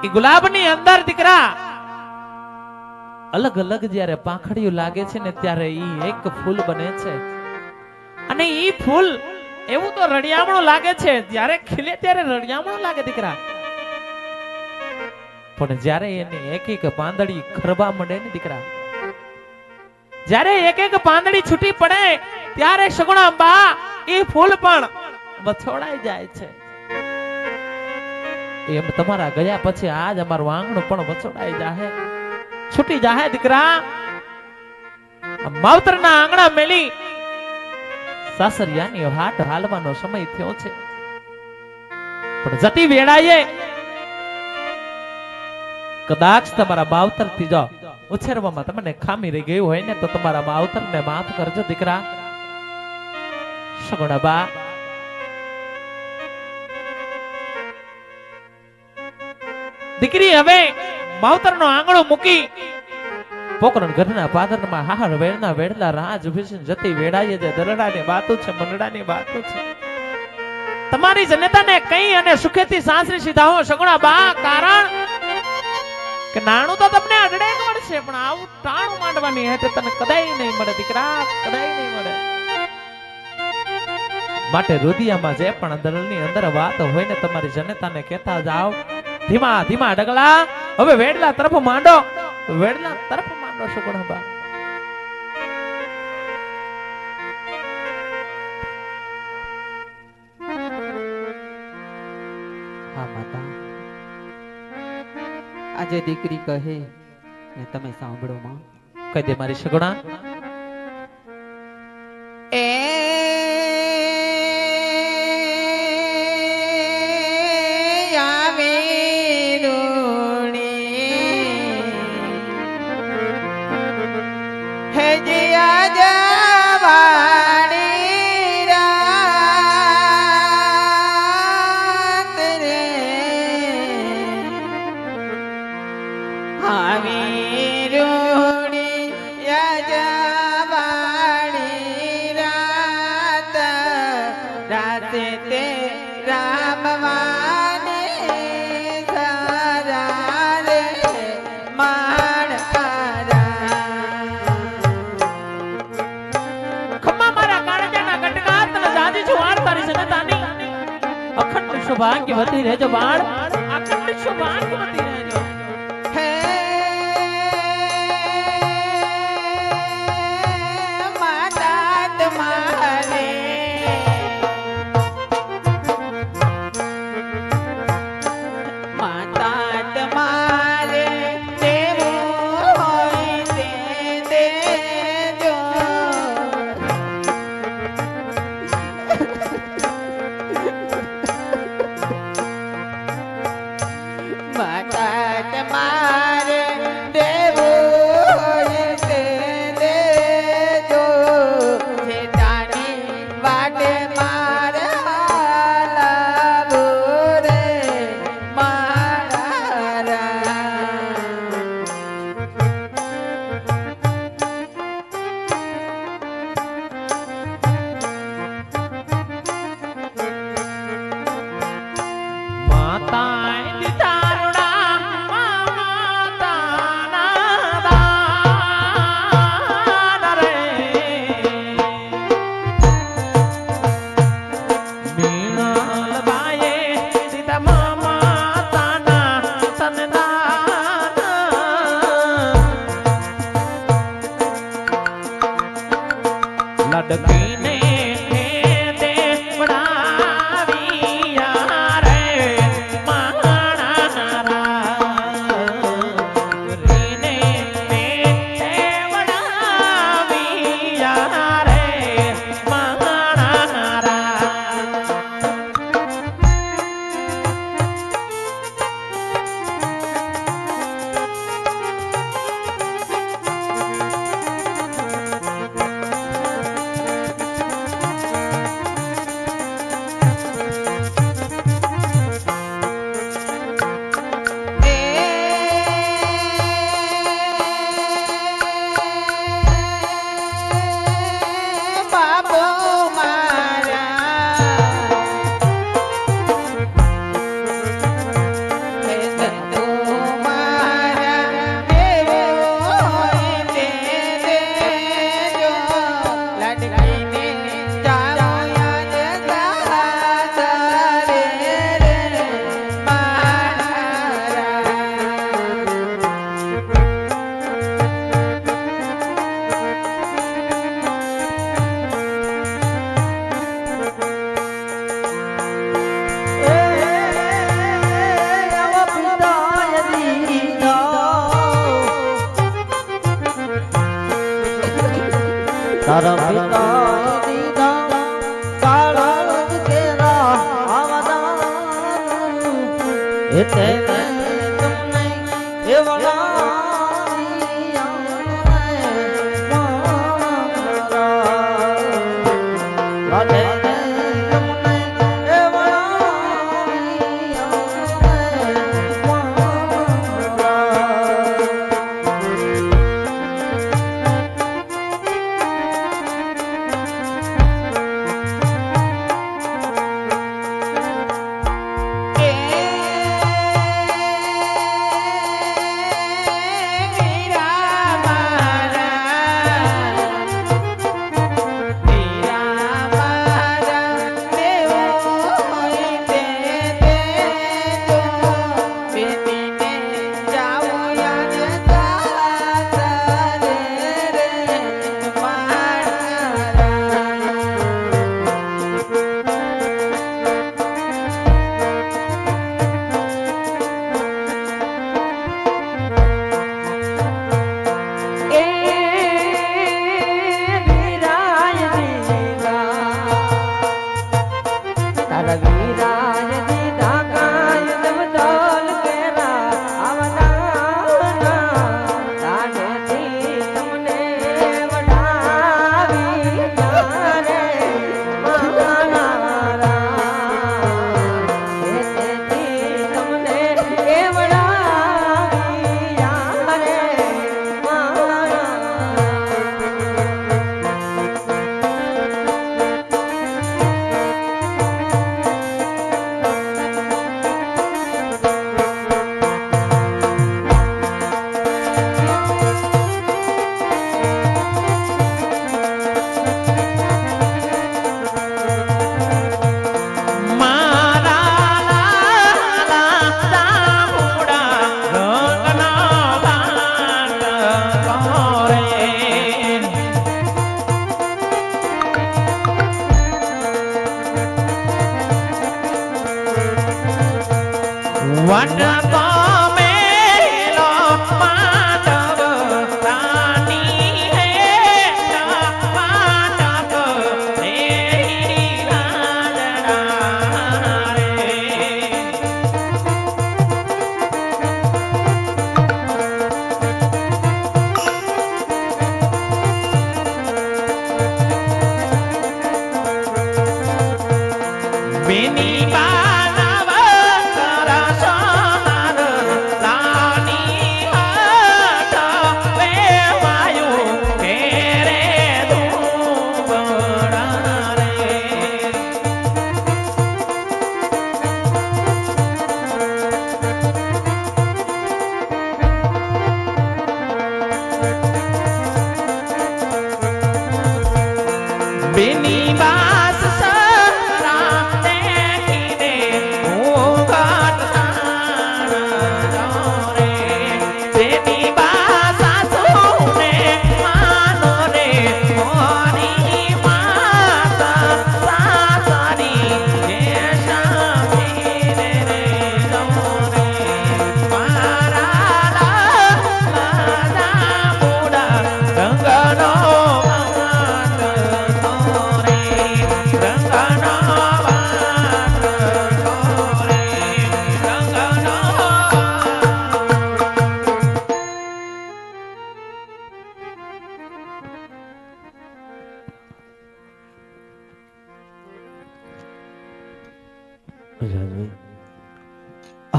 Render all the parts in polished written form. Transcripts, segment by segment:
એ ગુલાબની અંદર દીકરા અલગ અલગ જ્યારે પાંખડીઓ લાગે છે ને ત્યારે ઈ એક ફૂલ બને છે અને ઈ ફૂલ એવું તો રડિયામણું લાગે છે, જ્યારે ખીલે ત્યારે રડિયામણું લાગે દીકરા, પણ જ્યારે એની એક એક પાંદડી ખરબા મંડે ને દીકરા, જ્યારે એક એક પાંદડી છૂટી પડે ત્યારે સગુણા બા એ ફૂલ પણ બછોડાઈ જાય છે. એમ તમારા ગયા પછી આજ અમારું આંગણું પણ બછોડાઈ જાહે, છૂટી જાહે દીકરા. માવતરના આંગણા મેલી સાસરિયાની હાટ હાલવાનો સમય થયો છે, પણ જતી વેળાએ કદાચ તમારા માવતર થી જો ઉછેરવામાં તમને ખામી રહી ગયું હોય ને તો તમારા માવતરને માફ કરજો દીકરા. સગુણા બા દીકરી હવે માવતરનો આંગણો મૂકી પોકરણ ઘરના પાદરમાં હાહર વેળના વેળલા રાજ ભીષણ જતી વેળાએ જે દરડાની વાતો છે, મંડળાની વાતો છે, તમારી જનતાને કઈ અને સુખેથી સાસરી સીધા હો સગુણા બા. કારણ કે નાણું તો તમને અડડે મળશે, પણ આવું ટાણું માંડવાની હેઠે તને કદાય નહીં મળે દીકરા, કદાય નહીં મળે. માટે રુદિયામાં જે પણ દળની અંદર વાત હોય ને તમારી જનતાને કહેતા જાઓ, ધીમા ધીમા ડગલા હવે વેડલા તરફ માંડો, વેડલા તરફ માંડો સગુણા બા. હા માતા, આજે દીકરી કહે ને તમે સાંભળો માં. કહી દે મારી સગુણા. એ સૌભાગ્યવતી રહેજો બાળ, અખંડ સૌભાગ્યવતી રહેજો. હે માતા તમારે માતા તમારે દેવું હોય તે દેજો. માતા તમારે દેવું હોય તે દેજો, જેટાની વાટે મારે હાલાવું રે મારા રામ. માતા લડકીને દેવડાવ્યા રે માણા રીને દેવડાવ્યા રે માણા. એટલે તમને એ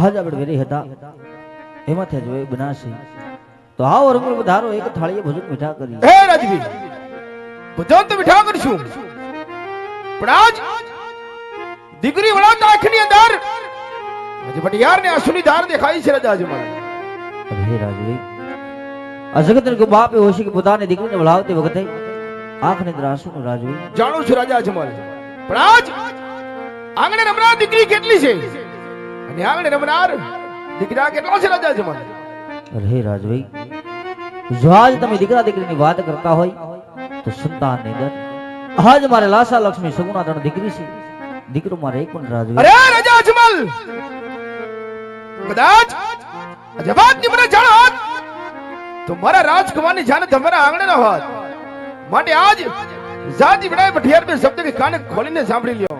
આજ આપણે વેરી હતા એમાંથી જ બનાસી તો આવો રંગ વધારો એક થાળીએ ભોજન મીઠા કરી હે રાજવી ભોજન તો મીઠા કરશું પણ આજ દીકરી વળા આંખની અંદર આજે ભટિયાર ને આંસુની ધાર દેખાઈ છે રાજા અજમલ. હે રાજવી આ જગતનો કો બાપ એ હોશી કે પોતાની દીકરીને વળાવતી વખતે આંખની અંદર આંસુનું રાજવી જાણું છું રાજા અજમલ પણ આજ આંગણે રમનાર દીકરી કેટલી છે અને આંગણે રમનાર દીકરા કેટલા છે રાજા અજમલ. હે રાજવી જો આજ તમે દીકરા દીકરીની વાત કરતા હોય તો સંતાન ની દર આજ મારે લાસા લક્ષ્મી સગુણા ત્રણ દીકરી છે દીકરો મારે એક પણ રાજવી. અરે રાજા અજમલ કદાચ જવાબ ની મને જાણ હોત તો મારા રાજકુમારની જાન તમારા આંગણે ન હોત માટે આજ જાજી વિડાય ભટિયાર બે શબ્દ કે કાને ખોલીને સાંભળી લ્યો.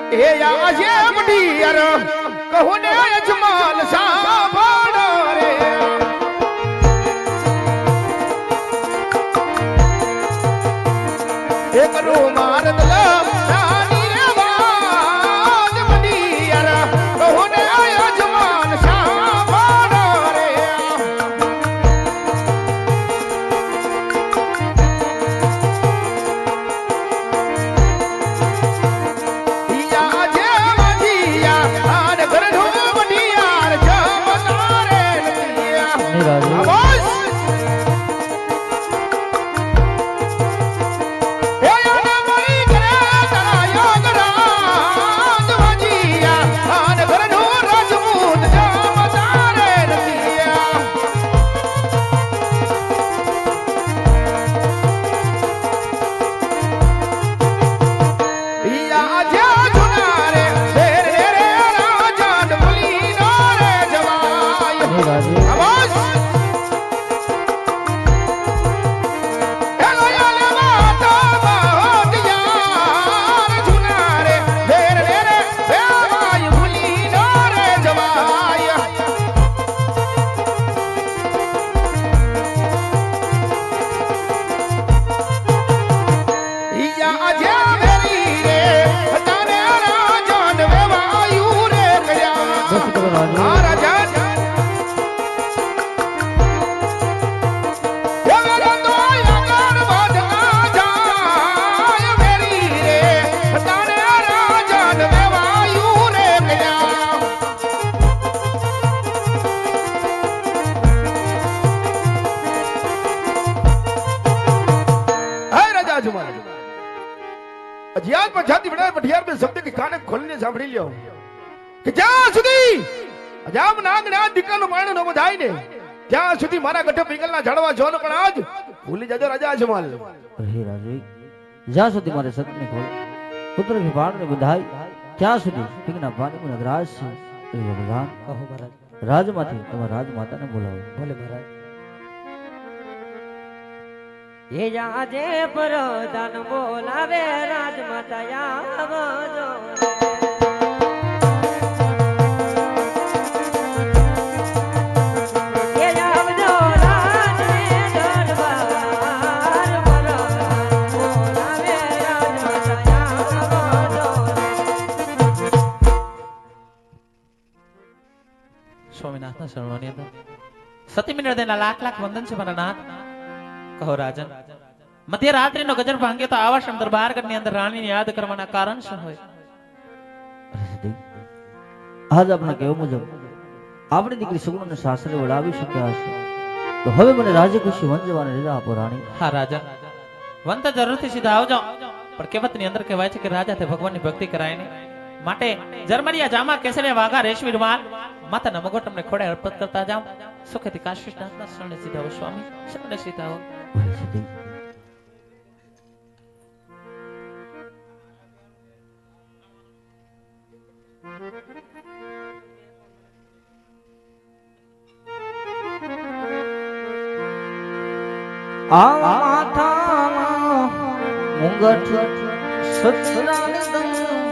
એ આજે મઢિયાર કહું ને અજમાલ સાંભળો રે એક રૂમાર દલા નાની રે વાજ મઢિયાર કહું ને અજમાલ સાંભળો રે અજિયાત પર જાતિ બડા પઠિયાર में શબ્દ કે કાને ખોલીને સાંભળી લ્યો કે જ્યાં સુધી અજામ નાગના દીકરાનો માણો ન બધાય ને ત્યાં સુધી મારા ગઢે પીગલના ઝાડવા જોનો પણ આજ ભૂલી જજો રાજા અજમાલ હે રાજવી જ્યાં સુધી મારે સતની ખોલ પુત્ર કે બાળને બધાય ત્યાં સુધી પીગના પાણી માં નગરાજ છે એ ભગવાન કહો મહારાજ રાજમાંથી તમારા રાજમાતાને બોલાવો ભલે મહારાજ એ જાજે પ્રધાન બોલાવે રાજમાતા આવજો એ આવજો રાજને દરબાર પ્રધાન બોલાવે રાજમાતા આવજો સ્વામિનાથના શરણોની અંદર સતીમી હૃદયના લાખ લાખ વંદન છે મારા નાથ કહો રાજન મધ્યરાત્રિનો ગજર ભાંગ્યો તો આવા શમ દરબારગઢની અંદર રાણીને યાદ કરવાના કારણ શું હોય આજ આપણા કહેવા મુજબ આપણી દીકરી સગુણને સાસરે વડાવી શક્યા હશે તો હવે મને રાજ્ય ખુશી વન જવાની રજા આપો રાણી હા રાજન વન તો જરૂરથી સીધા આવજો પણ કહેવતની અંદર કહેવાય છે કે રાજાથી ભગવાનની ભક્તિ કરાય નહીં માટે જરમરિયા જામા કેસરિયા વાઘા રેશમી રૂમાલ માતાના મગો તમને ખોડે અર્પિત કરતા જાઓ સુખેથી કાશીનાથના શરણે સીધા હો સ્વામી શરણે સીધા હો આ માથામાં મુંગઠ સચિદાનંદ